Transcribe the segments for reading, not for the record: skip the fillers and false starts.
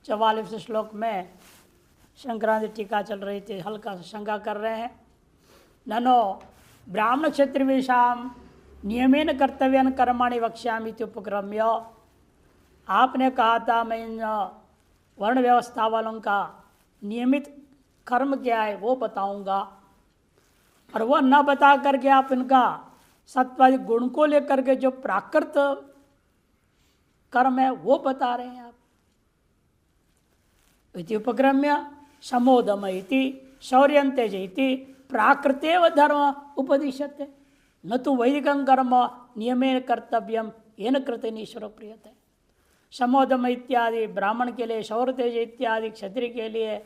44 श्लोक में संक्रांति टीका चल रही थी, हल्का सा शंका कर रहे हैं। ननो ब्राह्मण क्षत्रियेषां नियमेन कर्तव्यानि कर्माणि वक्ष्यामि इति उपक्रम्य, आपने कहा था मैं इन वर्ण व्यवस्था वालों का नियमित कर्म क्या है वो बताऊंगा, और वह न बता करके आप इनका सत्वादि गुण को लेकर के जो प्राकृत कर्म है वो बता रहे हैं आप। इति उपक्रम्य समोदम इति शौर्यंतेज इति प्राकृतेव धर्म उपदिश्यते न तो वैदिकं कर्म नियमेन कर्तव्यम येन कृतेन ईश्वर प्रियते। समोदम इत्यादि ब्राह्मण के लिए, शौर्य तेज इत्यादि क्षत्रिय के लिए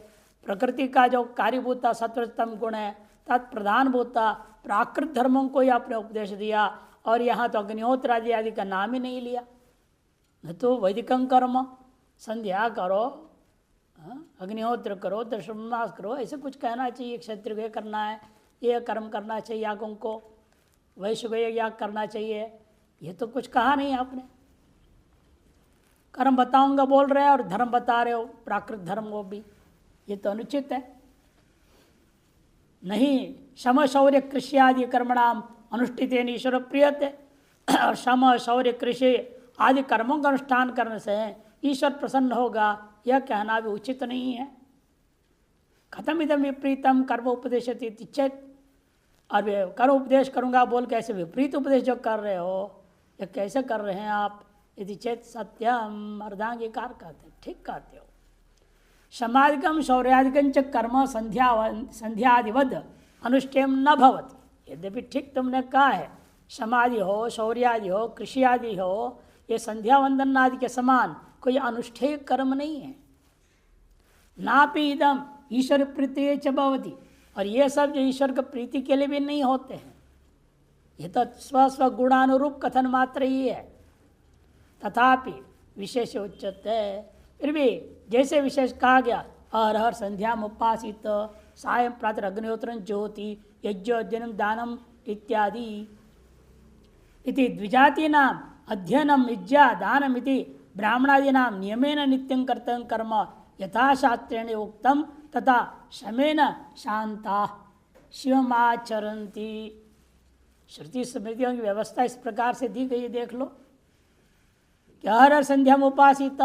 प्रकृति का जो कार्यभूता सत्वतम गुण है तत्प्रधानभूता प्राकृत धर्मों को ही आपने उपदेश दिया, और यहाँ तो अग्निहोत्र आदि का नाम ही नहीं लिया। न तो वैदिकं कर्म, संध्या करो, अग्निहोत्र करो, दशमास करो, ऐसे कुछ कहना चाहिए। क्षत्रिय को करना है, ये कर्म करना चाहिए, यागों को वैश्य को याग करना चाहिए, ये तो कुछ कहा नहीं आपने। कर्म बताऊंगा बोल रहे हैं और धर्म बता रहे हो, प्राकृत धर्म वो भी, ये तो अनुचित है। नहीं, शम शौर्य कृषि आदि कर्मणाम अनुष्ठितेन ईश्वर प्रियते, और शम शौर्य कृषि आदि कर्मों का अनुष्ठान करने से ईश्वर प्रसन्न होगा, यह कहना भी उचित नहीं है। कथम इदम विपरीतम कर्म उपदेशति चेत, और कर्म उपदेश करूंगा बोल के ऐसे विपरीत उपदेश जो कर रहे हो, ये कैसे कर रहे हैं आप। यदि चेत सत्यम अर्धांगीकार कहते, ठीक कहते हो। समाधिकम शौर्यादिकं च कर्म संध्यादिवद अनुष्ठेम न भवति। यद्यपि ठीक तुमने कहा है, समाधि हो, शौर्यादि हो, कृषि आदि हो, ये संध्या वंदन आदि के समान कोई अनुष्ठेय कर्म नहीं है। नापि इदम ईश्वर प्रीति च भवति, और ये सब जो ईश्वर की प्रीति के लिए भी नहीं होते हैं, ये तो स्व गुणानुरूप कथन मात्र ही है। तथापि विशेष उच्चते, फिर भी जैसे विशेष कहा गया, अरहर संध्या उपासित सायं प्रातः अग्निहोत्र ज्योति यज्ञोद्यनम दानम इत्यादि इति द्विजातीनाम अध्ययनम विद्या दानम इति ब्राह्मणादीनाम नियमेन नित्यं कर्तव्यं कर्म यथाशास्त्रेण उक्तम तथा शमेन शांता शिवमाचरन्ति। श्रुति स्मृतियों की व्यवस्था इस प्रकार से दी गई, देख लो कि हर संध्या उपासित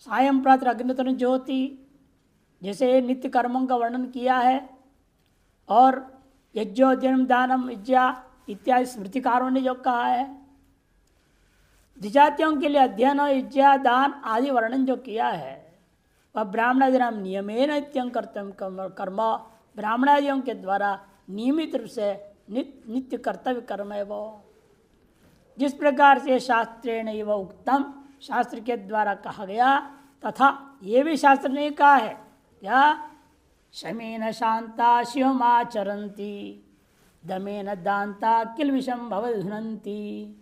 सायं प्रातः अग्निहोत्र ज्योति, जैसे नित्य कर्मों का वर्णन किया है, और यज्ञोद्यम दानम विद्या इत्यादि स्मृतिकारों ने जो कहा है। द्विजातियों के लिए अध्ययन और विद्या दान आदि वर्णन जो किया है, वह ब्राह्मणादिनाम नियमेन नित्यं कर्तव्य कर्म, ब्राह्मणादियों के द्वारा नियमित रूप से नित्य कर्तव्य कर्म है वो। जिस प्रकार से शास्त्रेण एव उक्तम, शास्त्र के द्वारा कहा गया, तथा ये भी शास्त्र ने कहा है क्या, शमेन शांता शिवमाचरन्ति दमेन दान्ता किल विषम भवधुनन्ति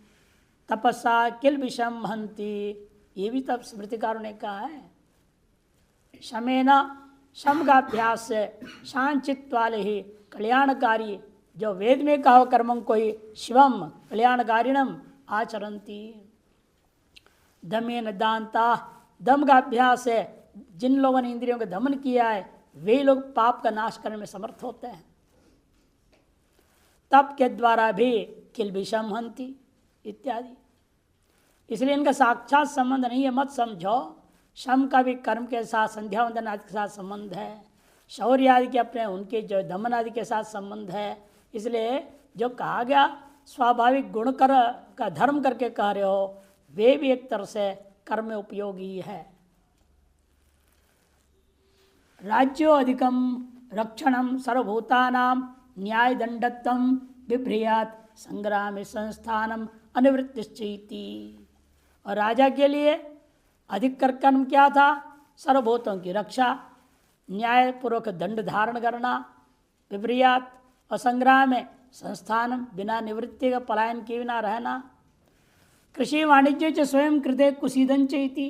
तपस्या किल विषम हन्ति, ये भी तब स्मृतिकारों ने कहा है। शमेन, शम का अभ्यास से शांचित्व वाले ही कल्याणकारी, जो वेद में कहो कर्मों को ही शिवम कल्याणकारिणम आचरन्ति। दमेन दान्ता, दम का अभ्यास है, जिन लोगों ने इंद्रियों का दमन किया है वे लोग पाप का नाश करने में समर्थ होते हैं। तप के द्वारा भी किल विषम हन्ति इत्यादि, इसलिए इनका साक्षात संबंध नहीं है, मत समझो। शम का भी कर्म के साथ, संध्या वंदन आदि के साथ संबंध है, शौर्य आदि के अपने उनके जो दमन आदि के साथ संबंध है। इसलिए जो कहा गया स्वाभाविक गुण कर का धर्म करके कह रहे हो, वे भी एक तरह से कर्म में उपयोगी है। राज्यो अधिकम रक्षणम सर्वभूतानाम न्याय दंडत्वम बिभ्रियात संग्राम संस्थानम अनिवृत्तिश्चैति। और राजा के लिए अधिक कर्म क्या था, सर्वभूतों की रक्षा, न्यायपूर्वक दंड धारण करना, विभ्रियात और संग्राम में संस्थानम बिना निवृत्ति का पलायन किए बिना रहना। कृषि वाणिज्य च स्वयं कृते कुसीदंच इति,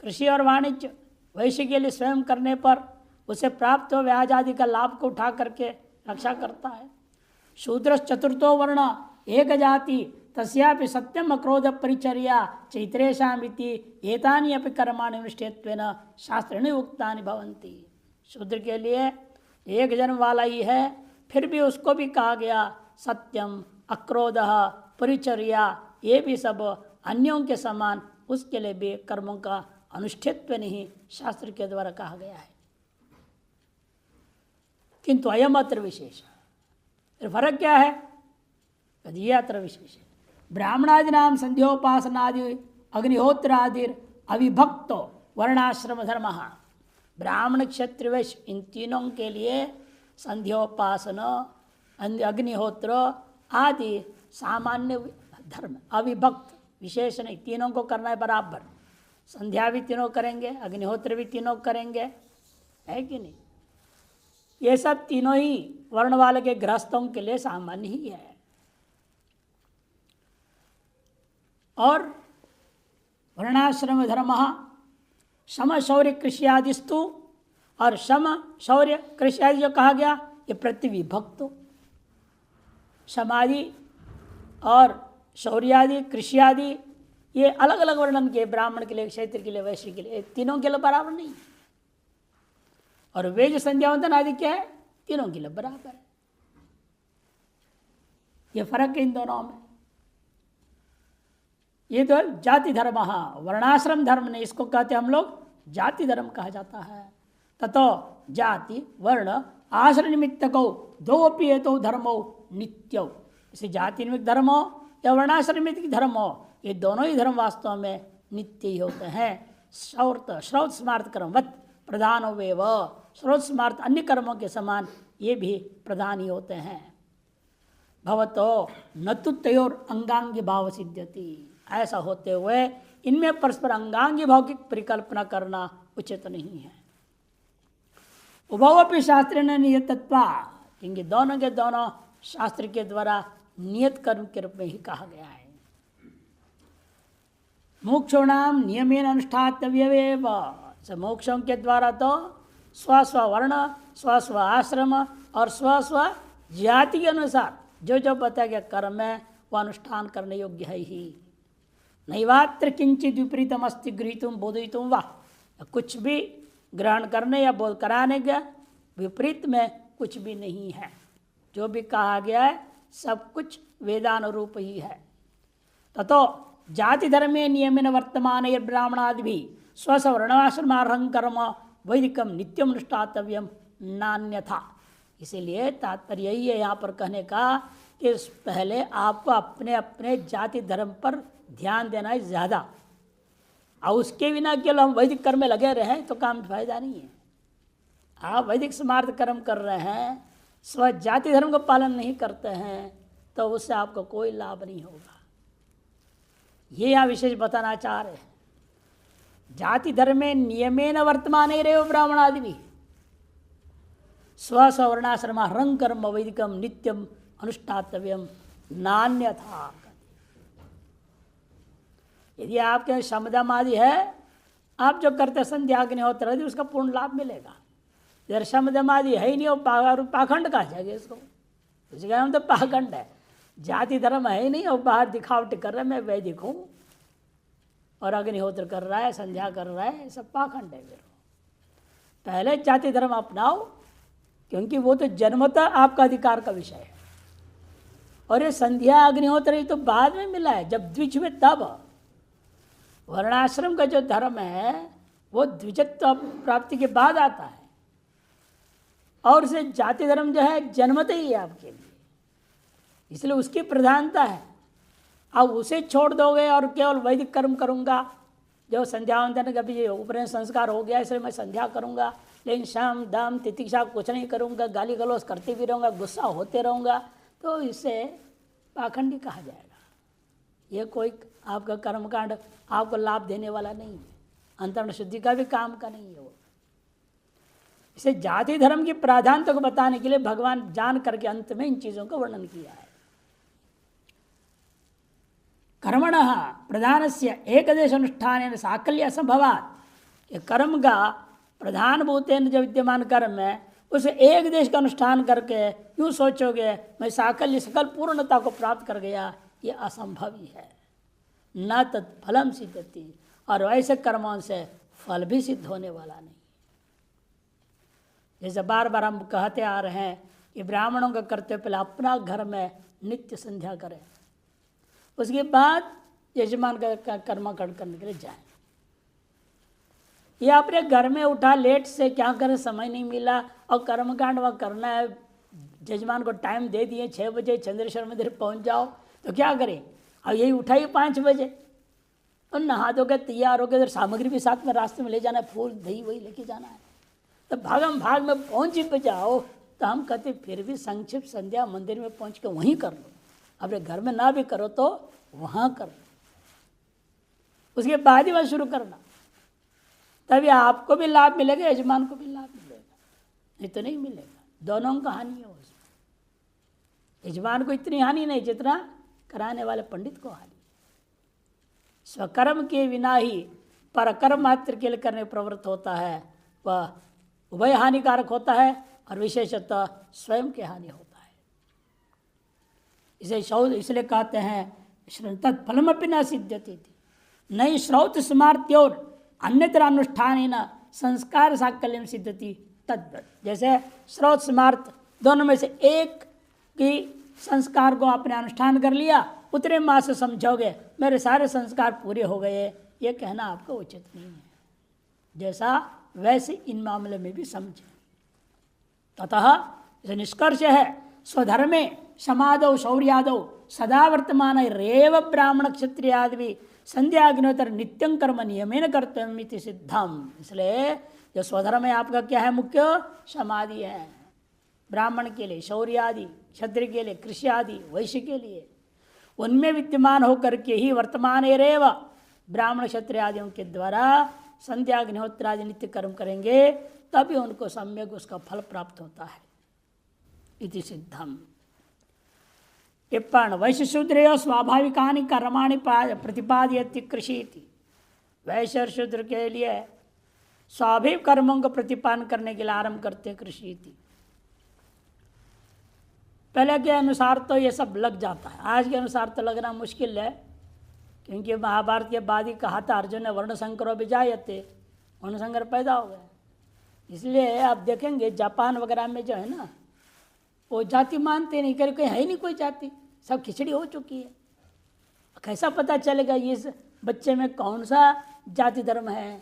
कृषि और वाणिज्य वैश्य के लिए स्वयं करने पर उसे प्राप्त हो व्याज आदि का लाभ को उठा करके रक्षा करता है। शूद्र चतुर्थो वर्ण एक जाति तस्यापि सत्यम अक्रोध परिचर्या चैत्रेशामिति एतानि अपि कर्माणि अनुष्ठेत्वेन शास्त्रेण उक्तानि भवन्ति। शूद्र के लिए एक जन्म वाला ही है, फिर भी उसको भी कहा गया सत्यम अक्रोध परिचर्या, ये भी सब अन्यों के समान उसके लिए भी कर्मों का अनुष्ठित्व नहीं शास्त्र के द्वारा कहा गया है। किंतु अयम अत्र विशेष, फर्क क्या है? यदि अत्र विशेष ब्राह्मणादि नाम संध्योपासनादि अग्निहोत्रादि अविभक्तो वर्णाश्रम धर्म, ब्राह्मण क्षत्रिय वैश्य इन तीनों के लिए संध्योपासना अग्निहोत्र आदि सामान्य धर्म, अविभक्त विशेष नहीं, तीनों को करना है बराबर। संध्या भी तीनों करेंगे, अग्निहोत्र भी तीनों करेंगे, है कि नहीं? ये सब तीनों ही वर्ण वाले के गृहस्थों के लिए सामान्य ही है। और वर्णाश्रम धर्म शम शौर्य कृषि आदिस्तु, और शम शौर्य कृषि आदि जो कहा गया ये प्रतिविभक्त, समाधि और शौर्यादि कृषि आदि ये अलग अलग वर्णन के, ब्राह्मण के लिए, क्षेत्र के लिए, वैश्य के लिए, तीनों के लिए बराबर नहीं। और वेद संध्यावंतन आदि क्या है? तीनों के लिए बराबर है। ये फर्क है इन दोनों में। ये तो जाति धर्म, वर्णाश्रम धर्म नहीं, इसको कहते हम लोग जाति धर्म कहा जाता है। ततो जाति वर्ण आश्रय निमित्त को दो अपि हेतु धर्मो नित्यो, इसे जाति निमित्त धर्म हो या वर्णाश्रम निमित्त धर्म हो, ये दोनों ही धर्म वास्तव में नित्य ही होते हैं। श्रौत स्मार्थ कर्मवत प्रधान वेव, श्रौत स्मार्थ अन्य कर्मों के समान ये भी प्रधान ही होते हैं। भवतो न तो तयोर अंगांगी भाव सिद्ध्यति, ऐसा होते हुए इनमें परस्पर अंगांगी भाव की परिकल्पना करना उचित नहीं है। उभवपि शास्त्र ने नियतत्वा, क्योंकि दोनों के दोनों शास्त्र के द्वारा नियत कर्म के रूप में ही कहा गया है। मोक्षोणाम नियमेन अनुष्ठातव्यमेव, मोक्षों के द्वारा तो स्व स्व वर्ण, स्व स्व आश्रम और स्व स्व जाति के अनुसार जो जो बताया गया कर्म है वह अनुष्ठान करने योग्य है ही। नैवात्र किंचित विपरीतम अस्ति गृहीतुम बोधयितुम वा, कुछ भी ग्रहण करने या बोध कराने का विपरीत में कुछ भी नहीं है। जो भी कहा गया है सब कुछ वेदानुरूप ही है। ततो जाति धर्मे नियमेन वर्तमान ब्राह्मणादि भी स्वस्वर्णाश्रमार्हं कर्म वैदिकम नित्यम अनुष्ठातव्यम नान्यथा। इसीलिए तात्पर्य यही है यहाँ पर कहने का कि पहले आपको अपने अपने जाति धर्म पर ध्यान देना है ज़्यादा, और उसके बिना केवल हम वैदिक कर्म में लगे रहे तो काम फायदा नहीं है। आप वैदिक स्मार्थ कर्म कर रहे हैं, स्व जाति धर्म का पालन नहीं करते हैं, तो उससे आपको कोई लाभ नहीं होगा। ये यहाँ विशेष बताना चाह रहे हैं। जाति धर्म में नियमेन वर्तमान रहे ब्राह्मण आदि भी स्व स्वर्णाश्रम रंग कर्म वैदिकम नित्यम अनुष्ठातव्यम नान्यथा। यदि आपके शमदम आदि है, आप जो करते संध्या अग्निहोत्र आदि उसका पूर्ण लाभ मिलेगा। इधर शमदम आदि है ही नहीं, वो पाखंड कहा जाएगा इसको, उसी का नाम तो पाखंड है। जाति धर्म है ही नहीं, और बाहर दिखावट कर रहा है मैं वैदिक हूँ और अग्निहोत्र कर रहा है, संध्या कर रहा है, सब पाखंड है। फिर पहले जाति धर्म अपनाओ, क्योंकि वो तो जन्मतः आपका अधिकार का विषय है। और ये संध्या अग्निहोत्र तो बाद में मिला है, जब द्विज हुए तब। वर्णाश्रम का जो धर्म है वो द्विजत्व प्राप्ति के बाद आता है, और उसे जाति धर्म जो है जन्मतः ही है आपके लिए, इसलिए उसकी प्रधानता है। अब उसे छोड़ दोगे और केवल वैदिक कर्म करूँगा, जो संध्यावंदन का भी उपनयन संस्कार हो गया इसलिए मैं संध्या करूँगा, लेकिन शाम दाम तितिक्षा कुछ नहीं करूँगा, गाली गलौज करते भी रहूँगा, गुस्सा होते रहूँगा, तो इसे पाखंडी कहा जाएगा। ये कोई आपका कर्मकांड आपको लाभ देने वाला नहीं है, अंतर्मन शुद्धि का भी काम का नहीं है वो। इसे जाति धर्म की प्राधान्यता को बताने के लिए भगवान जान करके अंत में इन चीज़ों का वर्णन किया है। कर्मण प्रधान से एकदेश अनुष्ठान साकल्य असंभवात, कर्म का प्रधान भूतेन जो विद्यमान कर्म है उसे एक देश का अनुष्ठान करके यूँ सोचोगे मैं साकल्य सकल पूर्णता को प्राप्त कर गया, ये असंभव ही है। न तत्फलम सिद्धति, और वैसे कर्मों से फल भी सिद्ध होने वाला नहीं। जैसे बार बार हम कहते आ रहे हैं कि ब्राह्मणों का कर्तव्य पहले अपना घर में नित्य संध्या करें, उसके बाद यजमान का कर्मकांड करने के लिए जाएं। ये अपने घर में उठा लेट से क्या करें, समय नहीं मिला और कर्मकांड वह करना है, यजमान को टाइम दे दिए 6 बजे चंद्रेश्वर मंदिर पहुंच जाओ, तो क्या करें, अब यही उठाइए 5 बजे और नहा धो के तैयार हो गए, सामग्री भी साथ में रास्ते में ले जाना है, फूल दही वही लेके जाना है, तो भागम भाग में पहुंच ही जाओ। तो हम कहते फिर भी संक्षिप्त संध्या मंदिर में पहुंच के वहीं कर लो, अपने घर में ना भी करो तो वहां कर लो, उसके बाद ही वह शुरू करना, तभी आपको भी लाभ मिलेगा, यजमान को भी लाभ मिलेगा, नहीं तो नहीं मिलेगा। दोनों का हानि है उसमें। यजमान को इतनी हानि नहीं जितना कराने वाले पंडित को हानि। स्वकर्म के बिना ही परकर्म मात्र के लिए करने प्रवृत्त होता है, वह उभय हानिकारक होता है और विशेषतः स्वयं के हानि होता है। इसे शौच इसलिए कहते हैं तत्फलमपि न सिद्ध्यति, नहीं श्रौत स्मार्त्योर अन्यतर अनुष्ठान संस्कार साकल्यम सिद्धति तद्वत्। जैसे श्रौत स्मार्त दोनों में से एक की संस्कार को आपने अनुष्ठान कर लिया, उतने माह से समझोगे मेरे सारे संस्कार पूरे हो गए, ये कहना आपको उचित नहीं है। जैसा वैसे इन मामले में भी समझे। ततः जो निष्कर्ष है, स्वधर्मे समादौ शौर्यादौ सदा वर्तमान रेव ब्राह्मण क्षत्रियादि संध्याग्नोत्तर नित्यं कर्म नियमेन कर्तव्यमिति सिद्धम। इसलिए जो स्वधर्म है आपका क्या है, मुख्य समाधि है, ब्राह्मण के लिए शौर्यादि, क्षत्रिय के लिए कृषि आदि, वैश्य के लिए उनमें विद्यमान होकर के ही वर्तमान रेव ब्राह्मण क्षत्रिय आदियों के द्वारा संध्याग्निहोत्र आदि नित्य कर्म करेंगे, तभी उनको सम्यक उसका फल प्राप्त होता है। इति सिद्धम। टिप्पण वैश्य शूद्र स्वाभाविकानि कर्माणि प्रतिपादयति कृषि। वैश्य और शूद्र के लिए स्वाभाविक कर्मों को प्रतिपादन करने के लिए आरंभ करते कृषि। पहले के अनुसार तो ये सब लग जाता है, आज के अनुसार तो लगना मुश्किल है, क्योंकि महाभारत के बाद ही कहा था अर्जुन ने वर्ण संकरो विजायते, वर्ण संकर पैदा हो गए। इसलिए आप देखेंगे जापान वगैरह में जो है ना, वो जाति मानते नहीं, कर कोई है ही नहीं कोई जाति, सब खिचड़ी हो चुकी है। कैसा पता चलेगा इस बच्चे में कौन सा जाति धर्म है,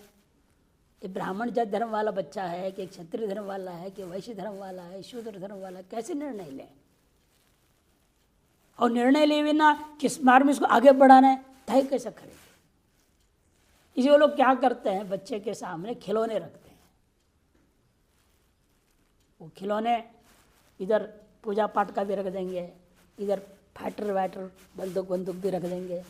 ये ब्राह्मण जाति धर्म वाला बच्चा है कि क्षत्रिय धर्म वाला है कि वैश्य धर्म वाला है, शूद्र धर्म वाला है, कैसे निर्णय लें। और निर्णय ले बिना किस मार्ग में इसको आगे बढ़ाना है तय कैसे करेंगे। इसी वो लोग क्या करते हैं, बच्चे के सामने खिलौने रखते हैं, वो खिलौने इधर पूजा पाठ का भी रख देंगे, इधर फाइटर वाइटर बंदूक भी रख देंगे,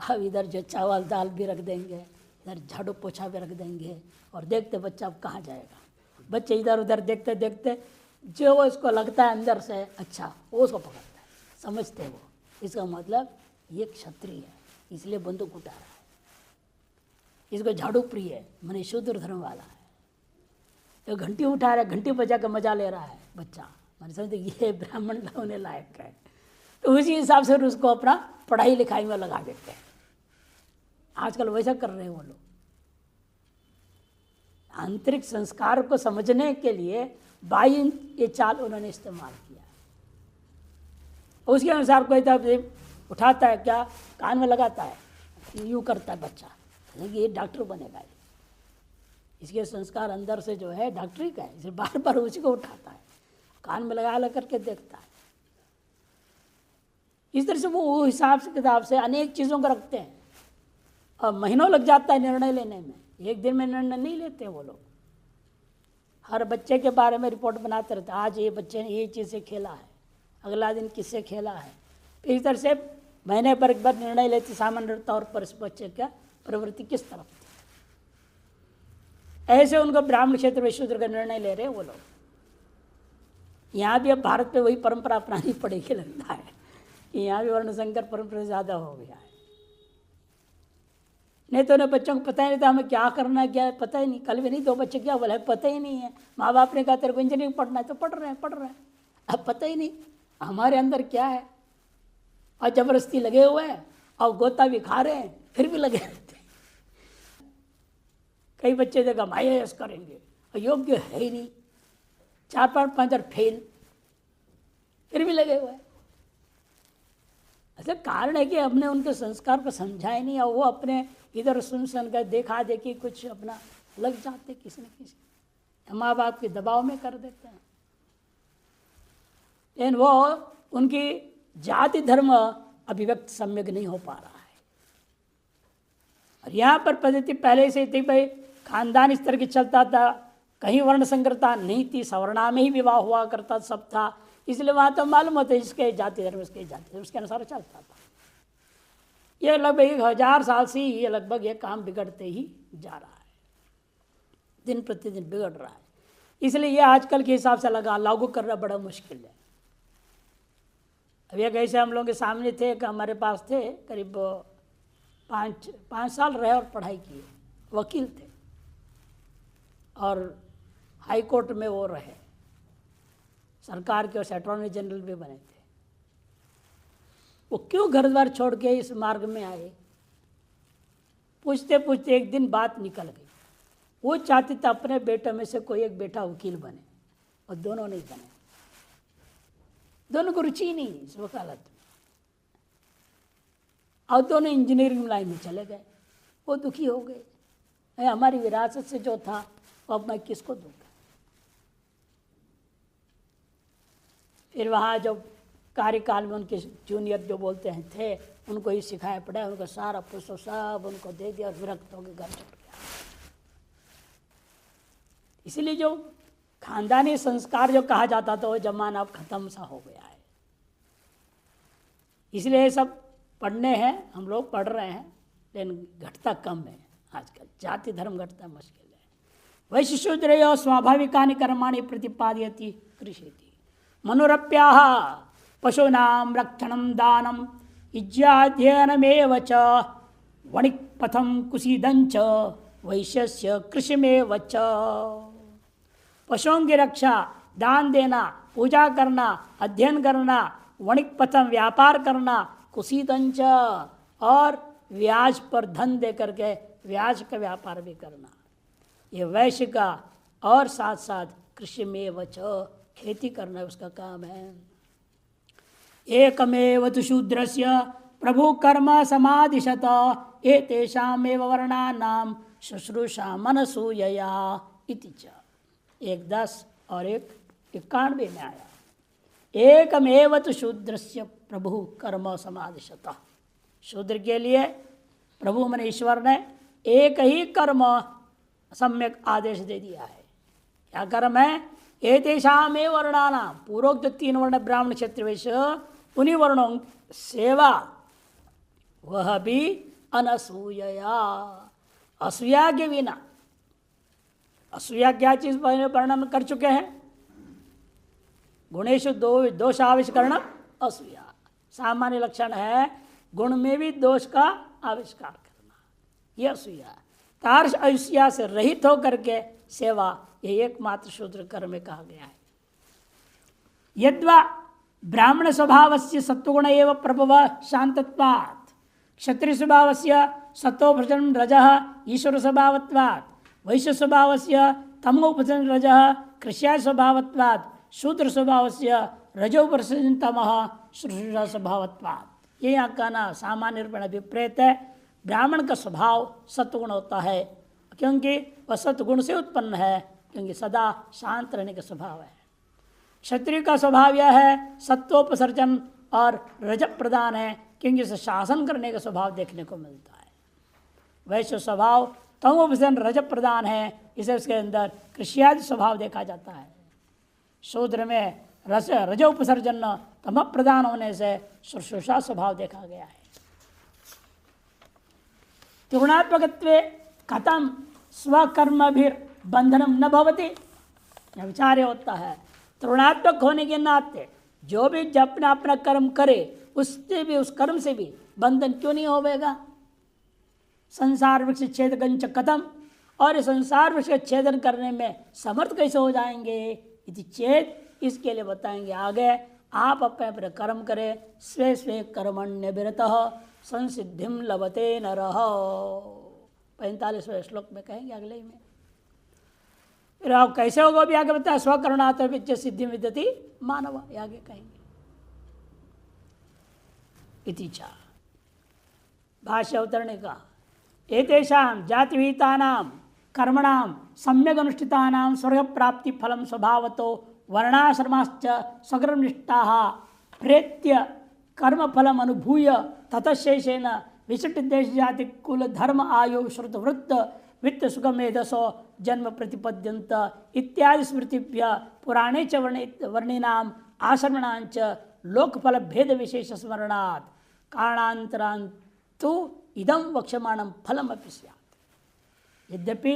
अब इधर जो चावल दाल भी रख देंगे, इधर झाड़ू पोछा भी रख देंगे, और देखते बच्चा अब कहाँ जाएगा। बच्चे इधर उधर देखते देखते जो वो इसको लगता है अंदर से अच्छा, वो उसको पकड़ता है, समझते हैं वो इसका मतलब ये क्षत्रिय है इसलिए बंदूक उठा रहा है, इसको झाड़ू प्रिय है मैंने शूद्र धर्म वाला है, तो घंटी उठा रहा है, घंटी बजा के मजा ले रहा है बच्चा, मैंने समझते ये ब्राह्मण होने लायक है, तो उसी हिसाब से उसको अपना पढ़ाई लिखाई में लगा देते हैं। आजकल वैसा कर रहे हैं वो लोग। आंतरिक संस्कार को समझने के लिए बाह्य ये चाल उन्होंने इस्तेमाल किया। उसके अनुसार कोई तब उठाता है क्या, कान में लगाता है, यूँ करता है बच्चा, ये डॉक्टर बनेगा, इसके संस्कार अंदर से जो है डॉक्टरी का है, इसे बार बार उसी को उठाता है, कान में लगा करके देखता है। इस तरह से वो हिसाब से किताब से अनेक चीज़ों को रखते हैं और महीनों लग जाता है निर्णय लेने में, एक दिन में निर्णय नहीं लेते वो लोग। हर बच्चे के बारे में रिपोर्ट बनाते रहते, आज ये बच्चे ने ये चीज़ से खेला है, अगला दिन किससे खेला है, फिर इस तरह से महीने पर एक बार निर्णय लेते सामान्य तौर पर इस बच्चे का प्रवृत्ति किस तरफ थी। ऐसे उनको ब्राह्मण क्षेत्र में शूद्र का निर्णय ले रहे हैं वो लोग। यहाँ भी अब भारत पे वही परंपरा अपनानी पड़ेगी लगता है कि यहाँ भी वर्ण संकर परंपरा ज़्यादा हो गया है। नहीं तो उन्हें बच्चों को पता ही नहीं था हमें क्या करना है, क्या है पता ही नहीं। कल भी नहीं 2 बच्चे क्या बोला है पता ही नहीं है, माँ बाप ने कहा तेरे को इंजीनियरिंग पढ़ना है तो पढ़ रहे हैं। अब पता ही नहीं हमारे अंदर क्या है। और जबरदस्ती लगे हुए हैं और गोता भी खा रहे हैं, फिर भी लगे रहते हैं। कई बच्चे देखा हम IAS करेंगे और योग्य है ही नहीं, 4-5 बार फेल, फिर भी लगे हुए हैं। ऐसा कारण है कि हमने उनके संस्कार को समझा ही नहीं और वो अपने इधर सुन कर देखा देखी कुछ अपना लग जाते किसी न किसी, माँ बाप के दबाव में कर देते हैं। लेकिन वो उनकी जाति धर्म अभिव्यक्त सम्यक नहीं हो पा रहा है। और यहाँ पर पद्धति पहले से थी भाई, खानदान इस तरह की चलता था, कहीं वर्ण संकरता नहीं थी, सवर्णा में ही विवाह हुआ करता सब था, इसलिए वहाँ तो मालूम होता है इसके जाति धर्म इसके जाति धर्म उसके अनुसार चलता था। ये लगभग 1000 साल से ये लगभग ये काम बिगड़ते ही जा रहा है, दिन प्रतिदिन बिगड़ रहा है। इसलिए ये आजकल के हिसाब से लागू करना बड़ा मुश्किल है। अब एक ऐसे हम लोगों के सामने थे कि हमारे पास थे, करीब 5 साल रहे और पढ़ाई किए, वकील थे और हाई कोर्ट में वो रहे, सरकार के और अटॉर्नी जनरल भी बने थे। वो क्यों घर द्वार छोड़ के इस मार्ग में आए, पूछते पूछते एक दिन बात निकल गई। वो चाहते थे अपने बेटे में से कोई एक बेटा वकील बने और दोनों नहीं बने, दोनों को रुचि नहीं इस वकालत में, और दोनों इंजीनियरिंग लाइन में चले गए। वो दुखी हो गए, हमारी विरासत से जो था वो अब मैं किसको दूंगा। फिर वहाँ जो कार्यकाल में उनके जूनियर जो बोलते हैं थे, उनको ही सिखाया पड़ा, उनको सारा पुस्तक सब उनको दे दिया और विरक्त होकर घर छोड़ गया। इसलिए जो खानदानी संस्कार जो कहा जाता था वो जमाना अब खत्म सा हो गया है। इसलिए ये सब पढ़ने हैं, हम लोग पढ़ रहे हैं, लेकिन घटता कम है आजकल, जाति धर्म घटता मुश्किल है। वैश्यशूद्रयो स्वाभाविकानि कर्माणि प्रतिपादयति कृषयति मनुरप्याः पशूनां रक्षणं दानम् इज्याध्ययनमेव च वणिक्पथं कुसीदञ्च वैश्यस्य कृषिमेव च। पशुओं की रक्षा, दान देना, पूजा करना, अध्ययन करना, वणिक पथम व्यापार करना, कुसीदंच और ब्याज पर धन दे करके ब्याज का व्यापार भी करना, ये वैश्य का, और साथ साथ कृषि में वच खेती करना उसका काम है। एकमेव तु शूद्रस्य प्रभु कर्म समादिशत एतेषामेव वर्णानां शुश्रूषा मनसूयया इति च। 1:10 और 1:91 में आया, एकमेव तु शूद्रस्य प्रभु कर्म समादिशत। शूद्र के लिए प्रभु मन ईश्वर ने एक ही कर्म सम्यक आदेश दे दिया है। क्या कर्म है? एतेषामेव वर्णानां, पूर्वोक्त 3 वर्ण ब्राह्मण क्षत्रिय वैश्य, उन्हीं वर्णों सेवा, वह भी अनसूयया, असूया के बिना। असूया क्या चीज वर्णन कर चुके हैं? गुणेशु दोषाविष्करण असूया, सामान्य लक्षण है गुण में भी दोष का आविष्कार करना, यह असूया। तार्श असूया से रहित होकर के सेवा, यह एकमात्र शूद्र कर्म में कहा गया है। यद्वा ब्राह्मण स्वभावस्य सत्वगुण एव प्रभव शांतत्वात्, क्षत्रिय स्वभावस्य सत्वोपसर्जन रजः ईश्वर स्वभावत्वात्, वैश्य स्वभावस्य तमोपसर्जन रजः कृष्याय स्वभावत्वात्, शूद्र स्वभावस्य रजोपसर्जन तमः शुश्रूषा स्वभावत्वात्। ये यहाँ कहना सामान्य रूप में अभिप्रेत है। ब्राह्मण का स्वभाव सत्वगुण होता है, क्योंकि वह सत्वगुण से उत्पन्न है, क्योंकि सदा शांत रहने का स्वभाव है। क्षत्रिय का स्वभाव यह है सत्वोपसर्जन और रज प्रदान है, क्योंकि उसे शासन करने का स्वभाव देखने को मिलता है। वैश्य स्वभाव तमोपसर्जन रज प्रदान है, इसे उसके अंदर कृष्यादि स्वभाव देखा जाता है। शूद्र में रजोपसर्जन तम प्रदान होने से शुश्रूषा स्वभाव देखा गया है। त्रिगुणात्मकत्वे कथम स्वकर्म भी बंधनम न भवति, विचार होता है त्रिगुणात्मक होने के नाते जो भी जब अपना अपना कर्म करे उससे भी, उस कर्म से भी बंधन क्यों नहीं होगा? संसार वृक्ष छेदगंच कथम, और इस संसार वृक्ष का छेदन करने में समर्थ कैसे हो जाएंगे? इति चेत, इसके लिए बताएंगे आगे। आप अपने अपने कर्म करें, स्वे स्वे कर्मण्य विरतः संसिद्धिम लभते नरः। 45वें श्लोक में कहेंगे अगले ही में। फिर आप कैसे होगा भी आगे बताया, स्वकर्णात विद्य सिद्धि विद्यति मानव, आगे कहेंगे। इतिचा भाष्य अवतरणे का एतेषां जाति विहितानां कर्मणां सम्यक् अनुष्ठितानां स्वर्ग प्राप्ति फलम स्वभावतो वर्णाश्रमाश्च स्वकर्मनिष्ठाः प्रेत्य कर्म फलम अनुभूय ततशेषेण विशिष्ट देश जाति कुल धर्म आयु श्रुत वृत्त वित्त सुख मेधसो जन्म प्रतिपद्यंत इत्यादि स्मृतिभ्य पुराणे च वर्णिनाम आश्रमणांच लोकफल भेद विशेष स्मरणात् कारणांतरांतु इदम वक्ष्यमाणं फलम अपि स्यात्। यद्यपि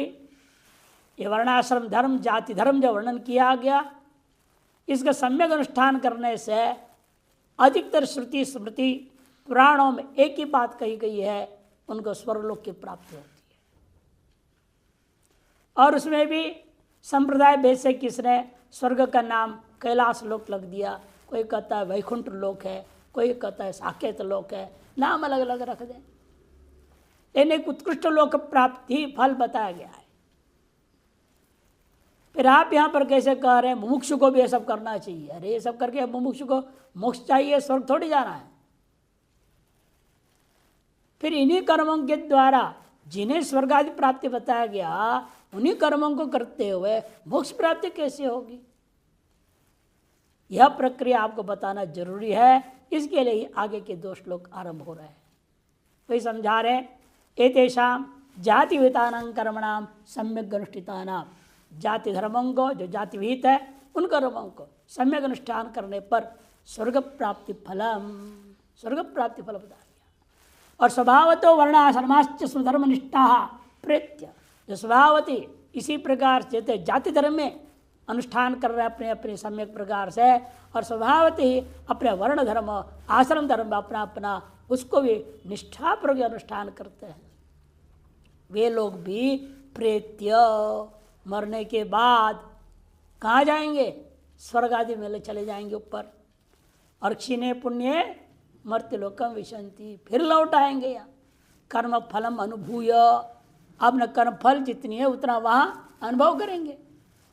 ये वर्णाश्रम धर्म जाति धर्म जो वर्णन किया गया, इसका सम्यक अनुष्ठान करने से अधिकतर श्रुति स्मृति पुराणों में एक ही बात कही गई है, उनको स्वर्गलोक की प्राप्ति होती है। और उसमें भी संप्रदाय भेद से किसने स्वर्ग का नाम कैलाश लोक लग दिया, कोई कहता है वैकुंठ लोक है, कोई कहता है साकेत लोक है, नाम अलग अलग रख दें, लेकिन एक उत्कृष्ट लोक प्राप्ति फल बताया गया है। फिर आप यहाँ पर कैसे कह रहे हैं मुमुक्षु को भी ये सब करना चाहिए? अरे ये सब करके मुमुक्षु को मोक्ष चाहिए, स्वर्ग थोड़ी जाना है। फिर इन्हीं कर्मों के द्वारा जिन्हें स्वर्ग आदि प्राप्ति बताया गया, उन्हीं कर्मों को करते हुए मोक्ष प्राप्ति कैसे होगी? यह प्रक्रिया आपको बताना जरूरी है। इसके लिए आगे के 2 श्लोक आरंभ हो रहे हैं। वही समझा रहे एतेषां जाति विहितानां कर्मणां सम्यक अनुष्ठितानां, जाति धर्मों को जो जाति विहित है उन कर्मों को सम्यक अनुष्ठान करने पर स्वर्ग प्राप्ति फल बता दिया। और स्वभावतो वर्णाश्रमाश्च स्वधर्मनिष्ठा प्रेत्य, जो स्वभावती इसी प्रकार से जाति धर्म में अनुष्ठान कर रहे हैं अपने अपने सम्यक प्रकार से, और स्वभावती अपने वर्ण धर्म आश्रम धर्म अपना अपना उसको भी निष्ठापूर्वक अनुष्ठान करते हैं, वे लोग भी प्रेत्य मरने के बाद कहाँ जाएंगे? स्वर्ग आदि में चले जाएंगे ऊपर। और क्षीणे पुण्य मर्त्यलोकम विशंति, फिर लौट आएंगे यहाँ कर्म फलम अनुभूय, अपना कर्म फल जितनी है उतना वहाँ अनुभव करेंगे।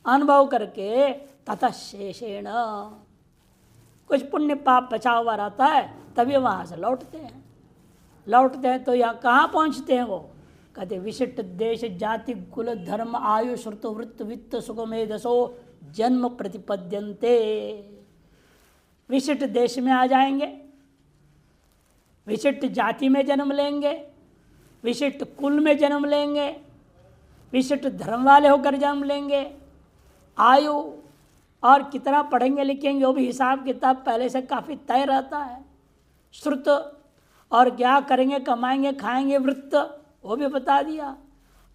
अनुभव करके ततः शेषेण कुछ पुण्य पाप बचा हुआ रहता है, तभी वहाँ से लौटते हैं। तो यहाँ कहाँ पहुँचते हैं? वो कहते विशिष्ट देश जाति कुल धर्म आयु श्रुत वृत्त वित्त सुख मेधसो जन्म प्रतिपद्यन्ते। विशिष्ट देश में आ जाएंगे, विशिष्ट जाति में जन्म लेंगे, विशिष्ट कुल में जन्म लेंगे, विशिष्ट धर्म वाले होकर जन्म लेंगे। आयु और कितना पढ़ेंगे लिखेंगे वो भी हिसाब किताब पहले से काफ़ी तय रहता है। श्रुत और क्या करेंगे, कमाएंगे खाएंगे, वृत्त वो भी बता दिया।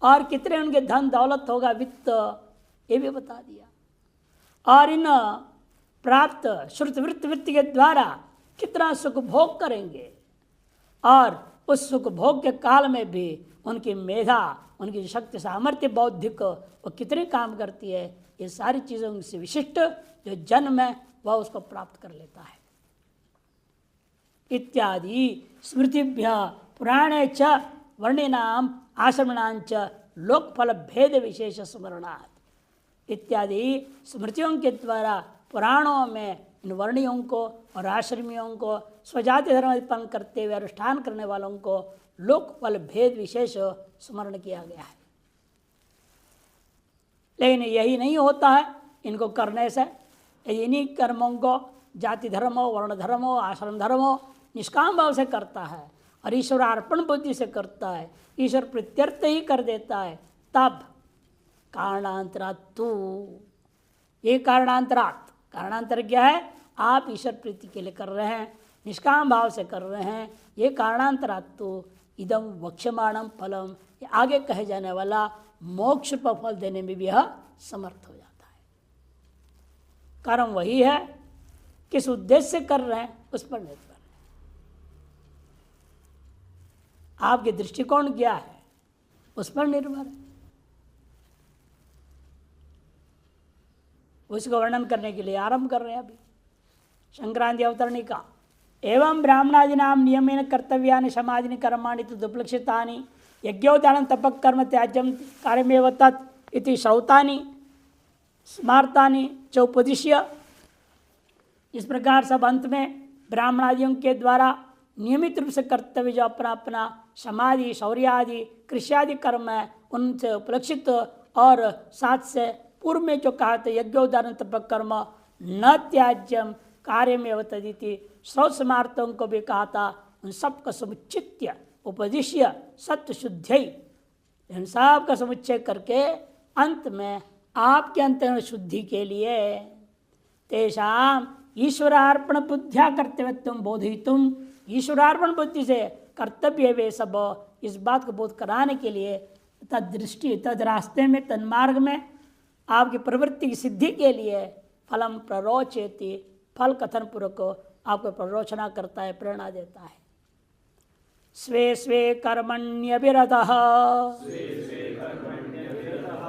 और कितने उनके धन दौलत होगा, वित्त ये भी बता दिया। और इन प्राप्त श्रुत वृत्ति के द्वारा कितना सुख भोग करेंगे, और उस सुख भोग के काल में भी उनकी मेधा, उनकी शक्ति सामर्थ्य बौद्धिक वो कितने काम करती है, ये सारी चीज़ें उनसे विशिष्ट जो जन्म है वह उसको प्राप्त कर लेता है। इत्यादि स्मृतिभ्य पुराणे च वर्णिनाम आश्रमणांच लोकफल भेद विशेष स्मरणात्। इत्यादि स्मृतियों के द्वारा पुराणों में इन वर्णियों को और आश्रमियों को स्वजाति धर्म उत्पन्न करते हुए अनुष्ठान करने वालों को लोकफल भेद विशेष स्मरण किया गया है। लेकिन यही नहीं होता है इनको करने से। इन्हीं कर्मों को जाति धर्म हो, वर्ण धर्म हो, आश्रम धर्म हो निष्काम भाव से करता है और ईश्वर अर्पण बुद्धि से करता है, ईश्वर प्रत्यर्थ ही कर देता है, तब कारणांतरात्, ये कारणांतर क्या है? आप ईश्वर प्रीति के लिए कर रहे हैं, निष्काम भाव से कर रहे हैं, ये कारणांतरात् इदम वक्ष्यमाणम फलम, ये आगे कहे जाने वाला मोक्ष पर फल देने में भी यह समर्थ हो जाता है। कर्म वही है, किस उद्देश्य से कर रहे हैं उस पर निर्भर है। आपके दृष्टिकोण क्या है उस पर निर्भर है। उसको वर्णन करने के लिए आरंभ कर रहे हैं अभी। संक्रांति अवतरणिका। एवं ब्राह्मणादीनां नियमेन कर्तव्यानि समाधिनि कर्माणि तु दुप्लक्षितानि यज्ञोदानं तपः कर्म त्याज्यं कार्यमेव तत् इति श्रौतानि स्मार्तानि च उपदिश्य। इस प्रकार सब अंत में ब्राह्मणादियों के द्वारा नियमित रूप से कर्तव्य जो अपना अपना समाधि शौर्यादि कृष्यादि कर्म है उनसे उपलक्षित और साथ से पूर्व में जो कहा था यज्ञोदान तपक कर्म न त्याज्यम कार्य में अवतदिति श्रौत समार्थों को भी कहा था। उन सबका समुचित्य उपदिश्य सत्य शुद्धि इन सब का समुच्चय करके अंत में आपके अंतःकरण शुद्धि के लिए तेषाम ईश्वरार्पण बुद्धिया कर्तव्य बोधितुम ईश्वरार्पण बुद्धि से कर्तव्य वे सब इस बात को बोध कराने के लिए तद दृष्टि तद रास्ते में तन्मार्ग में आपकी प्रवृत्ति की सिद्धि के लिए फलम प्ररोचेति फल कथन पूर्वक आपको प्ररोचना करता है प्रेरणा देता है। स्वे स्वे कर्मण्यभिरतः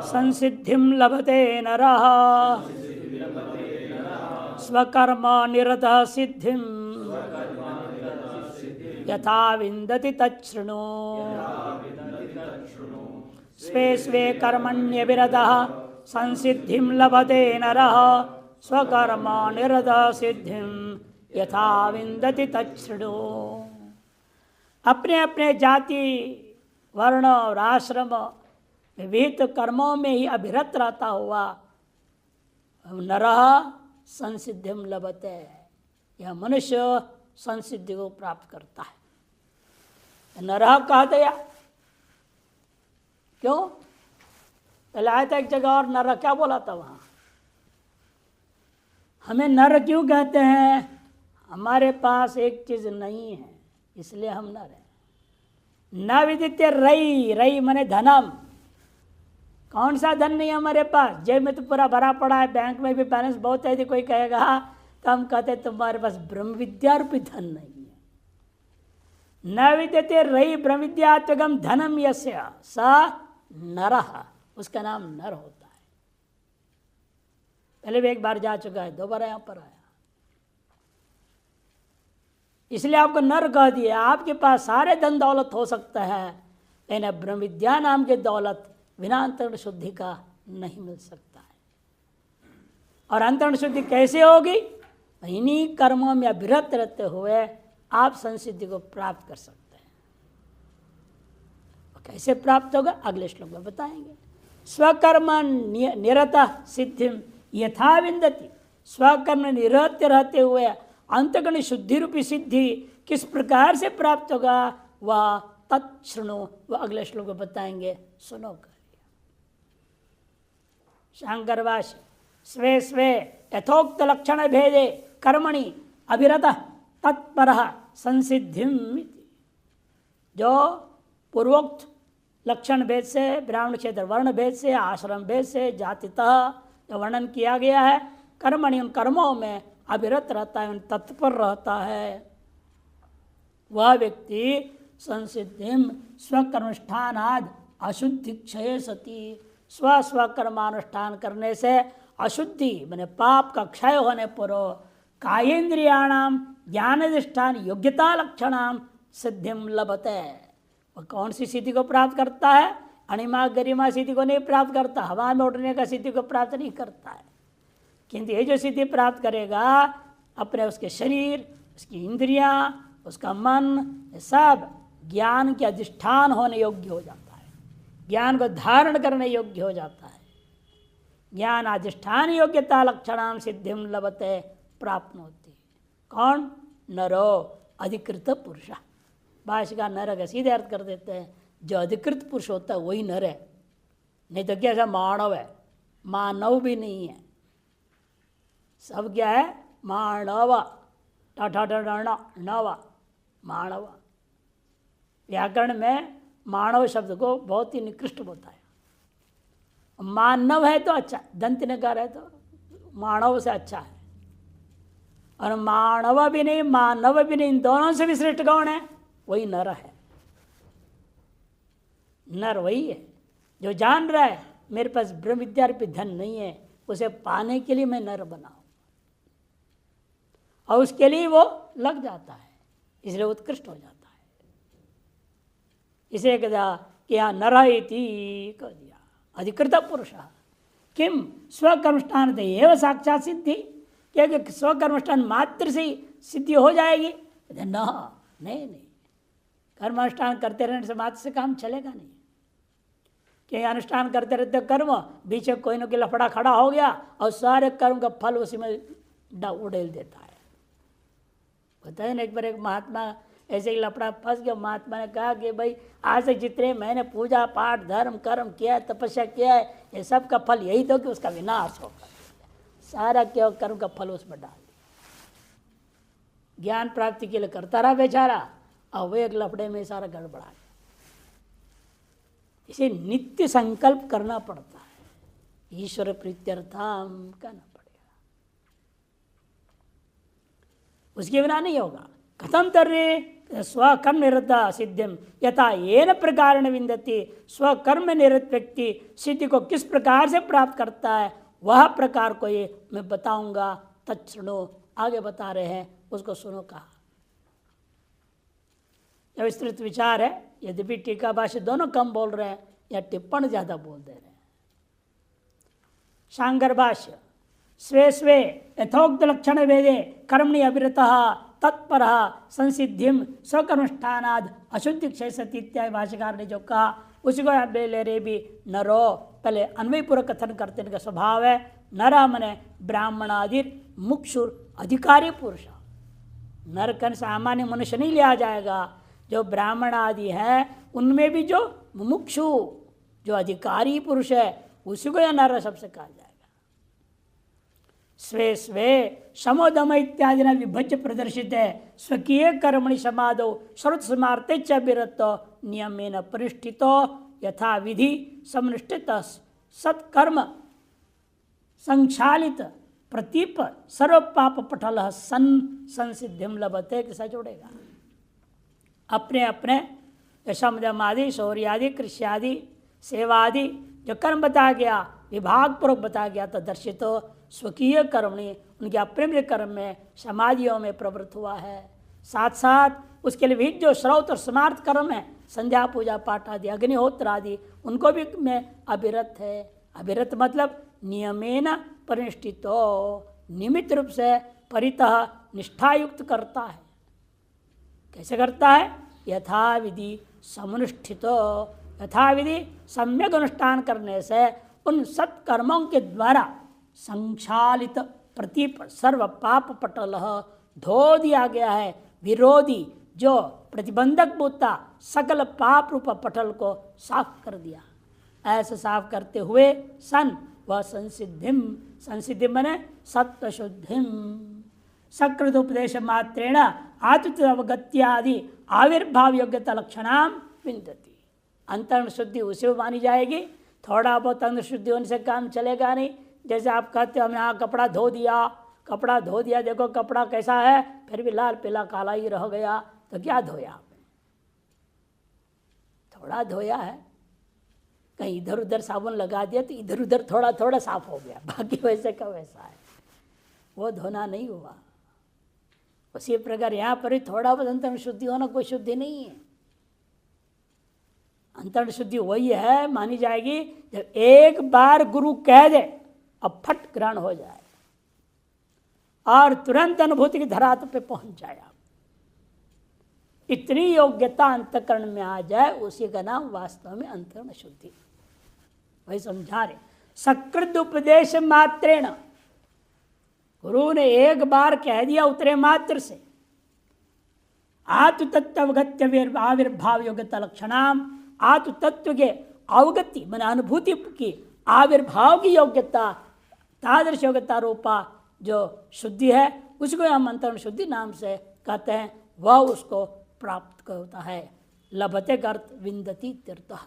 संसिद्धिं लभते नरः स्वकर्म निरतः सिद्धिं यथा विन्दति तच्छृणु। स्वे स्वे कर्मण्यभिरतः संसिद्धिं लभते नरः स्वकर्म निरतः सिद्धिं यथा विन्दति तच्छृणु। अपने अपने जाति वर्ण और आश्रम विविध कर्मों में ही अभिरत रहता हुआ नरः संसिद्धिं लभते यह मनुष्य संसिद्धि को प्राप्त करता है। नरः कहा दिया क्यों? पहले आया था एक जगह और नर क्या बोला था वहां। हमें नर क्यों कहते हैं? हमारे पास एक चीज नहीं है इसलिए हम नर हैं। न विदित्य रई रई माने धनम। कौन सा धन नहीं है हमारे पास? जेब में तो पूरा भरा पड़ा है, बैंक में भी बैलेंस बहुत है। यदि कोई कहेगा तो हम कहते तुम्हारे पास ब्रह्म विद्या रूपी धन नहीं है। न विद्यते रई ब्रह्म विद्यात्मकम धनम यस्य स नरः, उसका नाम नर होता है। पहले भी एक बार जा चुका है, दोबारा यहां पर आया, इसलिए आपको नर कह दिया। आपके पास सारे धन दौलत हो सकता है लेकिन ब्रह्म विद्या नाम के दौलत बिना अंतरण शुद्धि का नहीं मिल सकता है। और अंतरण शुद्धि कैसे होगी? इन्हीं कर्मों में अभिरत रहते हुए आप संसिद्धि को प्राप्त कर सकते हैं। कैसे प्राप्त होगा अगले श्लोक में बताएंगे। स्वकर्म निरतः सिद्धिं यथा विन्दति। स्वकर्म निरत रहते हुए अंतःकरण शुद्धि रूपी सिद्धि किस प्रकार से प्राप्त होगा वह तत्शृणु, वह अगले श्लोक में बताएंगे, सुनो करिए। शांकरवासी स्वे स्वे यथोक्त लक्षण भेदे कर्मणि अभिरतः तत्परः संसिद्धिं। जो पूर्वोक्त लक्षण भेद से, ब्राह्मण क्षेत्र वर्ण भेद से, आश्रम भेद से, जातितः जो वर्णन किया गया है, कर्मणि उन कर्मों में अभिरत रहता है, उन तत्पर रहता है, वह व्यक्ति संसिद्धिम स्वकर्मष्ठानाद अशुद्धि क्षय सती। स्व स्वकर्मानुष्ठान करने से अशुद्धि मैंने पाप का क्षय होने पर कायेन्द्रियाणाम ज्ञानाधिष्ठान योग्यता लक्षणाम सिद्धिम लभते। वह कौन सी सिद्धि को प्राप्त करता है? अणिमा गरिमा सिद्धि को नहीं प्राप्त करता, हवा में उड़ने का सिद्धि को प्राप्त नहीं करता है। किंतु ये जो सिद्धि प्राप्त करेगा अपने उसके शरीर, उसकी इंद्रियां, उसका मन, ये सब ज्ञान के अधिष्ठान होने योग्य हो जाता है, ज्ञान को धारण करने योग्य हो जाता है। ज्ञान अधिष्ठान योग्यता लक्षणाम सिद्धिम लभते प्राप्त होती। कौन? नरो अधिकृत पुरुष। भाष्य का नर का सीधे अर्थ कर देते हैं, जो अधिकृत पुरुष होता है वही नर है, नहीं तो क्या ऐसा मानव है? मानव भी नहीं है, सब क्या है? मानव। नव मानव। व्याकरण में मानव शब्द को बहुत ही निकृष्ट बताया। मानव है तो अच्छा, दंत नकार है तो मानव से अच्छा है। और मानव भी नहीं मानव भी नहीं, इन दोनों से भी श्रेष्ठ कौन है? वही नर है। नर वही है जो जान रहा है मेरे पास ब्रह्म विद्या रूपी धन नहीं है, उसे पाने के लिए मैं नर बना हूं। और उसके लिए वो लग जाता है, इसलिए उत्कृष्ट हो जाता है। इसे क्या नरयति कह दिया अधिकृत पुरुष किम स्वकर्मष्ठान एवं साक्षात सिद्धि, क्योंकि स्वकर्मष्ठान मात्र से ही सिद्धि हो जाएगी? नहीं, कर्मानुष्ठान करते रहने से मात्र से काम चलेगा नहीं। कि अनुष्ठान करते रहते कर्म, बीच में कोई न कोई लफड़ा खड़ा हो गया और सारे कर्म का फल उसी में उड़ेल देता है। बताए ना, एक बार एक महात्मा ऐसे ही लफड़ा फंस गया। महात्मा ने कहा कि भाई आज तक जितने मैंने पूजा पाठ धर्म कर्म किया है, तपस्या किया है, ये सब का फल यही तो कि उसका विनाश होगा। सारा क्या कर्म का फल उसमें डाल दिया। ज्ञान प्राप्ति के लिए करता रहा बेचारा, और वो एक लफड़े में सारा गड़बड़ा गया। इसे नित्य संकल्प करना पड़ता है, ईश्वर प्रीत्यर्थम करना पड़ेगा, उसके बिना नहीं होगा। कथम तर्रे स्वकर्म निरता सिद्धिम यथा येन प्रकार विंदती, स्वकर्म निरत व्यक्ति सिद्धि को किस प्रकार से प्राप्त करता है, वह प्रकार को ये मैं बताऊंगा। तत्सुनो, आगे बता रहे हैं, उसको सुनो कहा। यह विस्तृत विचार है, यद्यपि टीका भाष्य दोनों कम बोल रहे हैं या टिप्पण ज्यादा बोल दे रहे हैं। शांकर भाष्य स्वे स्वे यथोक्त लक्षण वेदे कर्मणि अविरतः तत्पर संसिद्धिम स्वकर्मष्ठानाद अशुद्धि क्षय सती इत्यादि भाष्यकार ने जो कहा उसी को यहाँ ले रहे भी। नरो, पहले अन्वय पूर्वक कथन करते का स्वभाव है। नरा मने ब्राह्मणादि मुक्षुर अधिकारी पुरुष। नर कन सामान्य मनुष्य नहीं लिया जाएगा, जो ब्राह्मण आदि है उनमें भी जो मुमुक्षु जो अधिकारी पुरुष है उसी को यह नर सबसे कहा जाएगा। स्वे स्वे समोदम इत्यादि न विभज्य प्रदर्शित है। स्वकीय कर्मणि समादो श्रुत समार्थे च विरतो नियमेन परिष्ठितो यथा विधि समनुष्ठित सत्कर्म संक्षालित प्रतीप सर्व पाप पटल सन संसिद्धिम लभते, कैसा जोड़ेगा। अपने अपने यशमदम आदि शौर्यादि कृष्यादि सेवादि जो कर्म बता गया, विभाग पूर्वक बता गया, तो दर्शितो स्वकीय कर्मणि उनके अपने कर्म में समाधियों में प्रवृत्त हुआ है। साथ साथ उसके लिए भी जो श्रौत और स्मार्थ कर्म है, संध्या पूजा पाठ आदि अग्निहोत्र आदि, उनको भी में अविरत है। अविरत मतलब नियमेन परिनिष्ठितो, निमित्त रूप से परितः निष्ठायुक्त करता है। कैसे करता है? यथाविधि समनुष्ठितो, यथाविधि सम्यक अनुष्ठान करने से उन सत्कर्मों के द्वारा संक्षालित प्रतीप सर्व पाप पटल धो दिया गया है। विरोधी जो प्रतिबंधक बुता सकल पाप रूप पटल को साफ कर दिया। ऐसे साफ करते हुए सन वह संसिद्धिम, संसिद्धि मने सत्व शुद्धिम सकृत उपदेश मात्रेण आत्म अवगत्यादि आविर्भाव योग्यता लक्षणाम विन्दति। अंतरण शुद्धि उसे मानी जाएगी। थोड़ा बहुत अंतर शुद्धि होने से काम चलेगा नहीं। जैसे आप कहते हो हमने यहाँ कपड़ा धो दिया, देखो कपड़ा कैसा है, फिर भी लाल पीला काला ही रह गया, तो क्या धोया आपने? थोड़ा धोया है, कहीं इधर उधर साबुन लगा दिया तो इधर उधर थोड़ा थोड़ा साफ हो गया, बाकी वैसे का वैसा है, वो धोना नहीं हुआ। उसी प्रकार यहाँ पर ही थोड़ा बहुत अंतरण शुद्धि होना कोई शुद्धि नहीं है। अंतरण शुद्धि वही है मानी जाएगी जब एक बार गुरु कह दे अब फट ग्रहण हो जाए और तुरंत अनुभूति की धरात पे पहुंच जाए। इतनी योग्यता अंतकरण में आ जाए, उसी का नाम वास्तव में अंतरण शुद्धि। वही समझा रहे। सकृत उपदेश मात्रेण, गुरु ने एक बार कह दिया उतरे मात्र से, आत्म तत्व अवगत्य आविर्भाव योग्यता लक्षणाम, आत्म तत्व के अवगति मन अनुभूति की आविर्भाव की योग्यता, तादृश योग्यता रूपा जो शुद्धि है उसको हम अंतरण शुद्धि नाम से कहते हैं। वह उसको प्राप्त होता है। लभते का अर्थ विन्दति तीर्थः।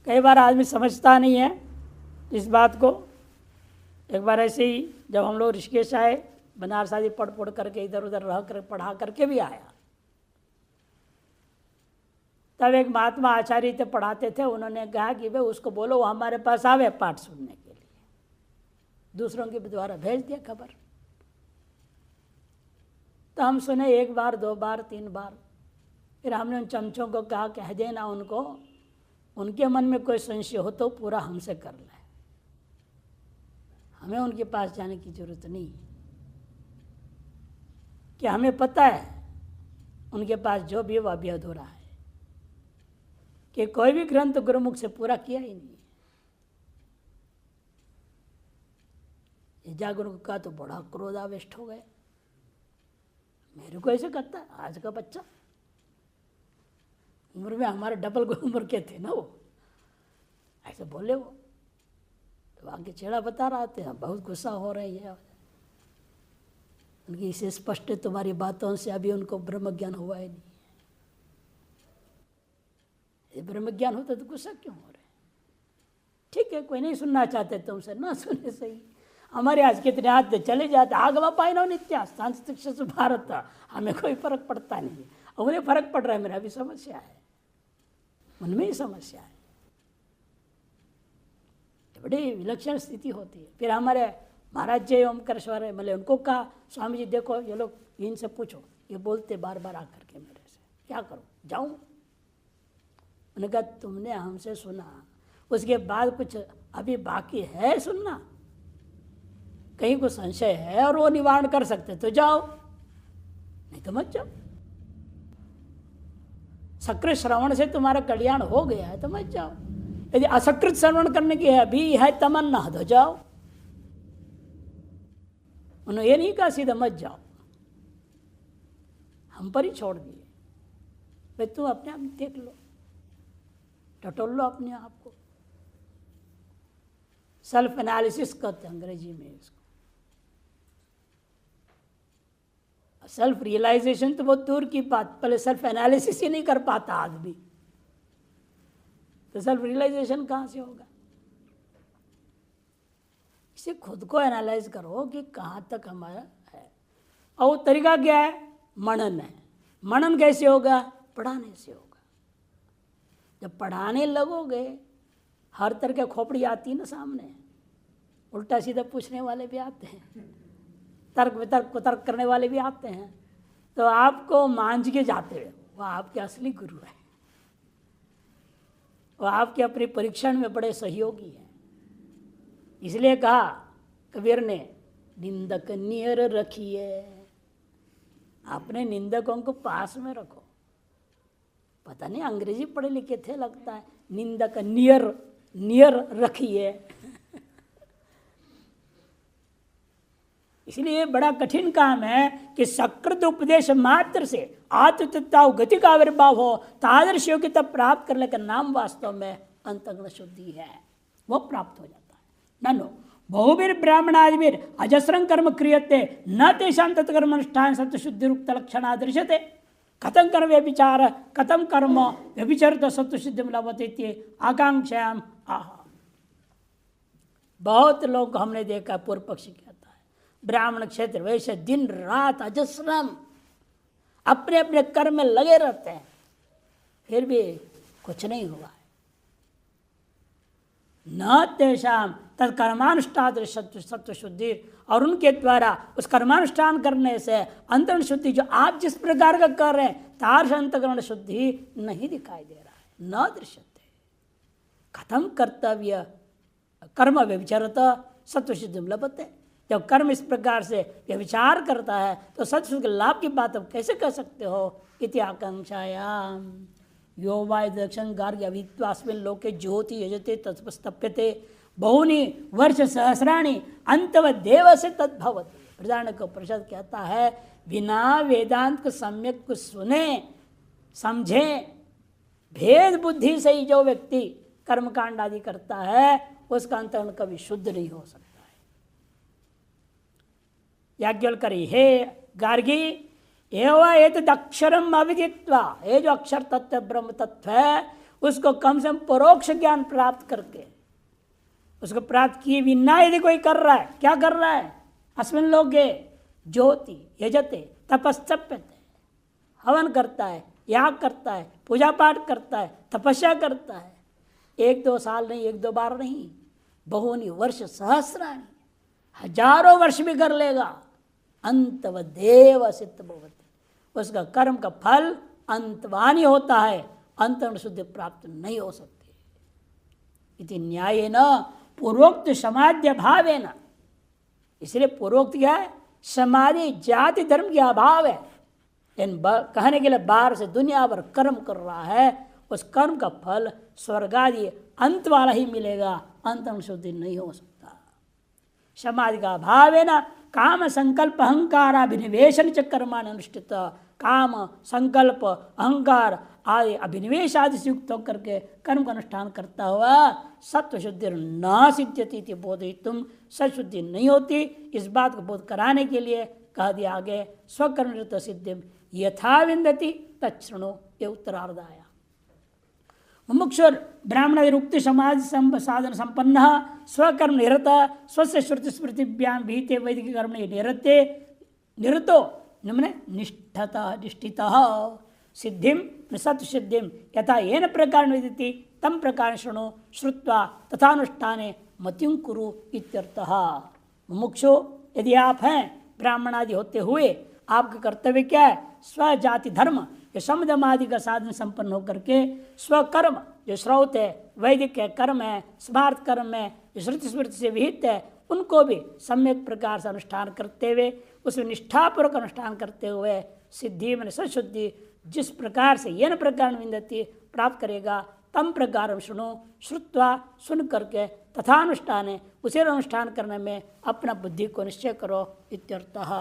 कई बार आदमी समझता नहीं है इस बात को। एक बार ऐसे ही जब हम लोग ऋषिकेश आए, बनारस आदि पढ़ करके इधर उधर रह कर पढ़ा करके भी आया, तब एक महात्मा आचार्य थे, पढ़ाते थे। उन्होंने कहा कि भाई उसको बोलो वो हमारे पास आवे पाठ सुनने के लिए। दूसरों के द्वारा भेज दिया खबर। तो हम सुने 1 बार 2 बार 3 बार। फिर हमने उन चमचों को कहा कह देना उनको, उनके मन में कोई संशय हो तो पूरा हमसे कर ले, हमें उनके पास जाने की जरूरत नहीं। कि हमें पता है उनके पास जो भी है वह अभी अधूरा है, कि कोई भी ग्रंथ गुरुमुख से पूरा किया ही नहीं। जागरूक का तो बड़ा क्रोधावेष्ट हो गए, मेरे को ऐसे करता है आज का बच्चा, उम्र में हमारे डबल उम्र के थे ना वो, ऐसे बोले वो। तो आगे चेड़ा बता रहा थे, बहुत गुस्सा हो रही है उनकी, इसे स्पष्ट तुम्हारी बातों से अभी उनको ब्रह्म ज्ञान हुआ ही नहीं है। ब्रह्म ज्ञान होता तो गुस्सा क्यों हो रहे? ठीक है, कोई नहीं सुनना चाहते तुमसे ना सुने सही, हमारे आज कितने हाथ चले जाते, आगवा पाइनो नित्या सांस्कृतिक भारत, हमें कोई फर्क पड़ता नहीं है। उन्हें फर्क पड़ रहा है, मेरा भी समस्या है, उनमें ही समस्या है। बड़ी विलक्षण स्थिति होती है। फिर हमारे महाराज जय ओमकारेश्वर बोले, उनको कहा स्वामी जी देखो ये लोग इनसे पूछो, ये बोलते बार बार आकर के मेरे से, क्या करूं, जाऊं? उन्होंने कहा तुमने हमसे सुना, उसके बाद कुछ अभी बाकी है सुनना, कहीं को संशय है और वो निवारण कर सकते तो जाओ, नहीं तो मत जाओ। सकृत श्रवण से तुम्हारा कल्याण हो गया है तो मत जाओ, यदि असकृत श्रवण करने की है अभी है तमन्ना तो जाओ। उन्होंने ये नहीं कहा सीधा मत जाओ, हम पर ही छोड़ दिए, भाई तुम अपने आप देख लो, टटोल लो अपने आप को। सेल्फ एनालिसिस कहते हैं अंग्रेजी में इसको। सेल्फ रियलाइजेशन तो बहुत दूर की बात, पहले सेल्फ एनालिसिस ही नहीं कर पाता आदमी, तो सेल्फ रियलाइजेशन कहाँ से होगा? इसे खुद को एनालाइज करो कि कहाँ तक हमारा है। और वो तरीका क्या है? मनन है। मनन कैसे होगा? पढ़ाने से होगा। जब पढ़ाने लगोगे, हर तरह के खोपड़ी आती है ना सामने, उल्टा सीधा पूछने वाले भी आते हैं, तर्क वितर्क कुतर्क करने वाले भी आते हैं, तो आपको मांझ के जाते हुए वह आपके असली गुरु है, वह आपके अपने परीक्षण में बड़े सहयोगी हैं। इसलिए कहा कबीर ने, निंदक नियर रखिए, अपने निंदकों को पास में रखो। पता नहीं अंग्रेजी पढ़े लिखे थे लगता है, निंदक नियर नियर रखिए। इसलिए बड़ा कठिन काम है कि सकृत उपदेश मात्र से आत्मतत्व गति का आविर्भाव हो, तादृश योग्यता प्राप्त करने का नाम वास्तव में अंतःकरण शुद्धि है, वो प्राप्त हो जाता है। ननो बहुवीर ब्राह्मणादिवीर अजस्रं कर्म क्रियते न तेषां तत्कर्म अनुष्ठान सत्वशुद्धि रुक्त लक्षण दृश्यते। कथं कर्म व्यभिचार कथं कर्म व्यभिचरित सत्वशुद्धि लभते आकांक्षायाम आह। बहुत लोग हमने देखा, पूर्व पक्षी कहता है ब्राह्मण क्षेत्र वैसे दिन रात अजस्रम अपने अपने कर्म में लगे रहते हैं, फिर भी कुछ नहीं हुआ है। न तेषाम तत्कर्मानुष्ठान सत्व शुद्धि, और उनके द्वारा उस कर्मानुष्ठान करने से अंतरण शुद्धि जो आप जिस प्रकार का कर रहे हैं तार से अंतकरण शुद्धि नहीं दिखाई दे रहा है, न दृश्यते। कथम कर्तव्य कर्म व्यभिचारत सत्वशुद्धि लभते। जब कर्म इस प्रकार से व्यभिचार करता है तो सत्वशुद्धि के लाभ की बात आप कैसे कह सकते हो? इति आकांक्षायाम यो वाय दक्षिण गार्ग्य अविद्वास्मिन् लोके ज्योति यजते तत्पस्तप्यते बहुनी वर्ष सहस्राणी अंतव देव से तद्भवति। प्रधान को परिषद कहता है, बिना वेदांत को सम्यक को सुने समझे भेद बुद्धि से ही जो व्यक्ति कर्मकांड आदि करता है उसका अंतःकरण कभी शुद्ध नहीं हो सकता है। याज्ञवल्क्य करी, हे गार्गी एवं एतद् अक्षरम अविदित्वा, ये जो अक्षर तत्व ब्रह्म तत्व है उसको कम से कम परोक्ष ज्ञान प्राप्त करके उसको प्राप्त किए बिना यदि कोई कर रहा है, क्या कर रहा है? अस्मिन् लोके ज्योति यजते तपस्तप्यते, हवन करता है, याग करता है, पूजा पाठ करता है, तपस्या करता है, 1-2 साल नहीं, 1-2 बार नहीं, बहुनी वर्ष सहस्राणी, हजारों वर्ष भी कर लेगा, अंतवदेव सिद्ध भवति, उसका कर्म का फल अंतवानी होता है, अंतरण शुद्धि प्राप्त नहीं हो सकती। इति न्यायेन पूर्वोक्त समाधि अभावेन, इसलिए पूर्वोक्त क्या है, समाधि जाति धर्म के अभाव है। कहने के लिए बाहर से दुनिया भर कर्म कर रहा है, उस कर्म का फल स्वर्ग आदि अंत वाला ही मिलेगा, अंतरण शुद्धि नहीं हो सकता। समाधि का अभाव है ना, काम संकल्प अहंकार अभिनिवेशन च कर्माण अनुष्ठित, काम संकल्प अहंकार आदि अभिनिवेश आदि से युक्त होकर के कर्म का अनुष्ठान करता हुआ सत्व शुद्धि न सिद्ध्यति बोधयितुम, सत्शुद्धि नहीं होती। इस बात को बोध कराने के लिए कह दिया आगे, स्वकर्म निरत सिद्धि यथा विन्दति तच्छृणु, ये उत्तरार्ध आया। मुमुक्षुर ब्राह्मण रुक्ति समाज साधन संपन्न स्वकर्म निरत स्वस्य श्रुति स्मृतिभ्यां विहिते वैदिक कर्म निरते निरतो निष्ठता निष्ठितः सिद्धिम सत्व सिद्धिम यथा येन प्रकार विदिति तम प्रकार शृणु श्रुत्वा तथानुष्ठाने मतिं कुरु इत्यर्थः। मुमुक्षु यदि आप हैं ब्राह्मण आदि होते हुए, आपका कर्तव्य क्या है, स्वजाति धर्म ये समदमादि का साधन संपन्न होकर के स्वकर्म जो श्रौत है, वैदिक है, कर्म है, स्मार्थ कर्म है, जो श्रुति स्मृति से विहित है, उनको भी सम्यक प्रकार से अनुष्ठान करते हुए, उसमें निष्ठापूर्वक अनुष्ठान करते हुए सिद्धि में सशुद्धि जिस प्रकार से यन प्रकार विन्दति प्राप्त करेगा, तम प्रकार सुनो श्रुत्वा सुन करके तथा अनुष्ठान है, उसे अनुष्ठान करने में अपना बुद्धि को निश्चय करो इत्यर्थः।